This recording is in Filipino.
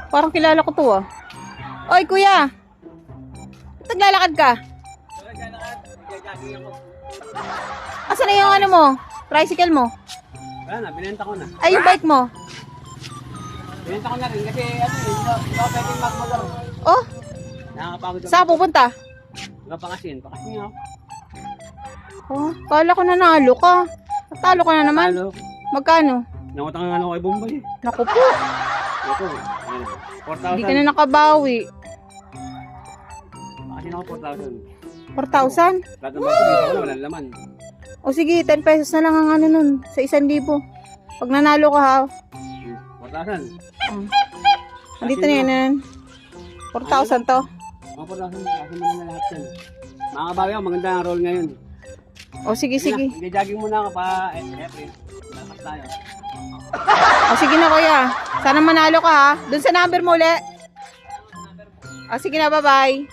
Parang kilala ko to ah. Oy kuya. Naglalakad ka? Asan na yung ano mo? Tricycle mo? Wala na, binenta ko na. Ay, yung bike mo? Binenta ko na rin kasi ano eh, hindi ako pwedeng magmotor. Oh, Nakakapagod ako. saan pupunta? Pakasin nga ako. Oh, kala ko nanalo ka. Natalo ka na naman. Talo. Magkano? Nangutang nga ako kay Bombay. Naku po. Ito, Hindi ka na nakabawi. Pakasin ako 4,000. 4,000? Lahat ng bago dito ko na, walang laman. O sige, 10 pesos na lang ang ano nun. Sa 1,000. Pag nanalo ka ha. 4,000. Andito na yan. 4,000 to. Mga 4,000, kasi mo na lahat yan. Mga kabawi ako, maganda ang roll ngayon. O sige, sige. Nag-jogging muna ako pa, April. Lakas tayo. O sige na kuya. Sana manalo ka ha. Doon sa number mo uli. O sige na, bye-bye.